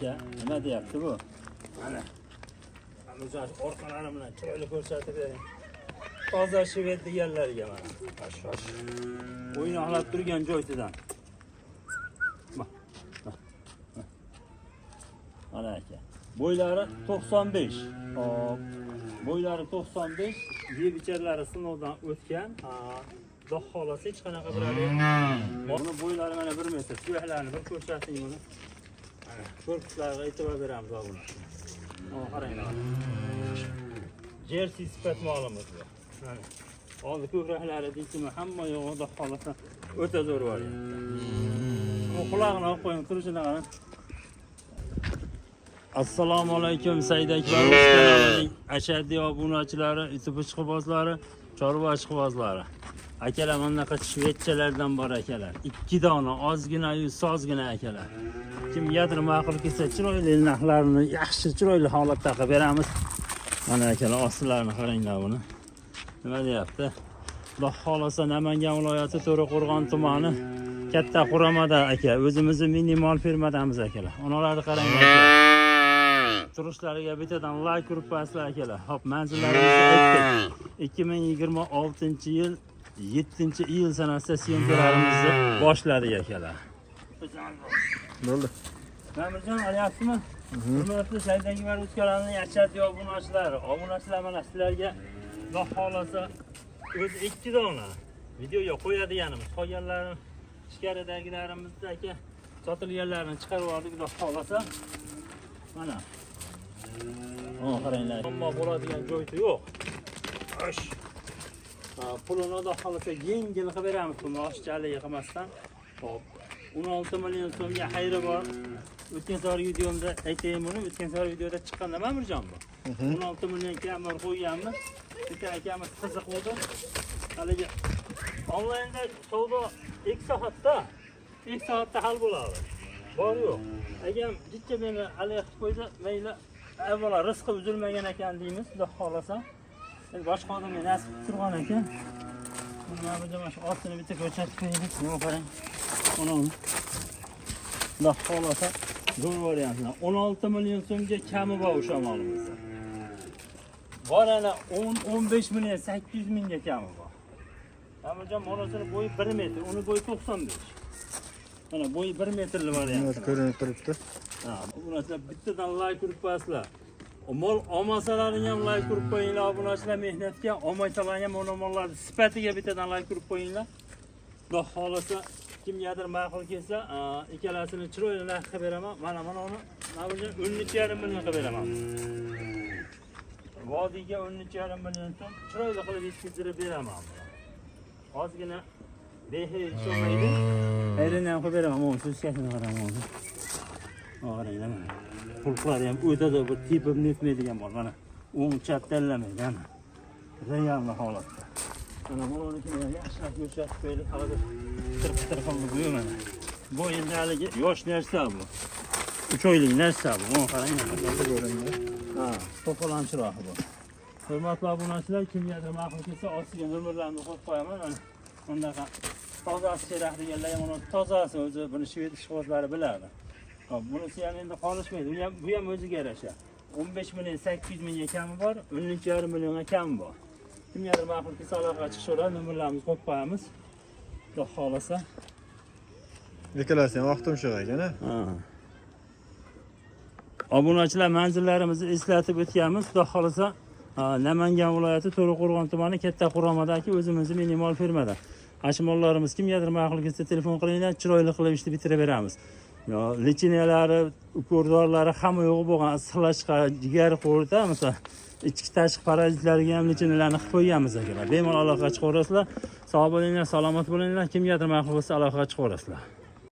Ya, nima deyapti bu? Mana. Anuzar orqalari bilan chiroyli ko'rsatib bering. Toza shved deganlarga mana. Shosh. O'ynoqlab turgan joysidan. Mana aka. Bo'ylari 95. Hop. Bo'ylari 95, yeb icharlari sinovdan o'tgan. Xudo xolasa hech qanaqa birali. Buni bo'ylari mana 1 metr. Suyaklarini bir ko'rsating buni. Mana ko'rpuslarga e'tibor beramiz buni. Qaranglar. Jersey sifat ma'lumot bu. Mana. Hozir ko'kraklari deysizmi, hamma yo'q xudo xolasa o'ta zo'r variant. Bu qulog'ini olib qo'ying, turishini qarang. Assalomu alaykum Said Akbar kanalining ashaddiy obunachilari, YouTube ishqibozlari, chorva ishqibozlari. Akalar bunaqa shvedchalardan bor akalar. 2 dona ozgina-yu sozgina akalar. Kimgadir ma'qul kelsa, chiroyli narxlarini yaxshi chiroyli holatda qilib beramiz. Mana akalar ostilarini qaranglar buni. Nima deyapti? Xudo xolasa Namangan viloyati To'raqo'rg'on tumani Katta Quramada aka, o'zimizni minimal firmadamiz akalar. Onalarni qaranglar. Turishlariga bittadan like urib paslar akalar. Hop, manzillarimizni aytdik. 2026-yil 7-iyul sanasida syomkalarimizni boshladik akalar. Bo'ldi. Namirjon, olyapsizmi? Hurmatli Said Akbar kanalining ashaddiy obunachilari. Obunachilar mana sizlarga Xudo xolasa o'zi 2 dona videoga qo'yadiganimiz, qolganlarini ichkaridagilarimizda aka sotilganlarini chiqarib oldik Xudo xolasa. Mana. Qaranglar. Ammo bo'ladigan joyi yo'q. Osh. Pulini Xudo xolasa yengil qilib beramiz, buni oshchalik qilmasdan. Hop. 16 million so'mga xayri bor. O'tgan safar videomda aytayim buni, o'tgan safar videoda chiqqanda Mamirjon bu. 16 million kamar qo'yganmiz. Bitta akamiz qiziq bo'ldi. Haligi onlaynda savdo 2 soatda hal bo'ladi. Bor yo'q. Agar jichcha meni alayh qo'ysa, mayli avvalo rizqi uzilmagan ekan deymiz, Xudo xolasa. Endi boshqa odamga nasib turgan ekan. Mana bu mana shu ostini bitta ko'rsatib qo'yaylik. Nima qarang. Mana uni. Xudo xolasa zo'r variantlar. 16 million so'mga kami bor o'sha molimiz. Bor ana 10-15 million 800 mingga kami bor. Namirjon monosining bo'yi 1 metr, uni bo'yi 95. Mana bo'yi 1 metrli variant. Ko'rinib turibdi. Obunachilar bittadan like urib qo'yasizlar. Mol olmasalaring ham like urib qo'yinglar, obunachilar mehnatga, olmaysalar ham mollarning sifatiga bittadan like urib qo'yinglar. Xudo xolasa kimgadir ma'qul kelsa, ikkalasini chiroyli narx qilib beraman. Mana uni Namirjon 13,5 million qilib beraman. Vodiyga 13,5 million so'm chiroyli qilib yetkazib beraman. Ozgina behay so'maydi. Ayrini ham qilib beraman. Mana suskasini qaraman. Qaranglar mana. Pulqlari ham o'tadi, bu tepib netmaydigan bor. Mana o'ng chap tanlamaydi mana. Real holatda. Mana buni yaxshilab ko'rsatib qo'ydik. Hozir tirqib qo'yib mana. Bu endi haligi yosh narsa bu. 3 oylik narsa bu. Mana qaranglar. To'polonchiroq bu. Hurmatli obunachilar, kimgadir ma'qul kelsa, ostiga nomerlarini qo'yib qo'yaman. Bundaqa tozasi kerak deganlar ham uni tozasi o'zi buni shved ishqibozlari biladi. Hop, bunisi ham endi qolishmaydi. Bu ham o'ziga yarasha. 15 million 800 mingga kami bor, 13,5 millionga kami bor. Kimgadir ma'qul kelsa aloqaga chiqishlar, nomerlarimizni qo'yib qo'yamiz. Xudo xolasa. Ikkalasi ham vaqtim shu ekan-a? Obunachilar manzillarimizni eslatib o'tganmiz. Xudo xolasa Namangan viloyati To'raqo'rg'on tumani Katta Quramadagi o'zimizning minimal firmada. Ashmollarimiz kimgadir ma'qul kelsa telefon qilinglar, chiroyli qilib ishni bitirib beramiz. Yo, lichinalari, ukordorlari hamma yo'q bo'lgan, issiqlashqa, jigar qo'rita, masalan, ichki tashqi parazitlarga ham lichinalarni qilib qo'yganmiz akalar. Bemalol aloqaga chiqaverasizlar. Sog' bo'linglar, salomat bo'linglar. Kimgadir ma'qul bo'lsa aloqaga chiqaverasizlar.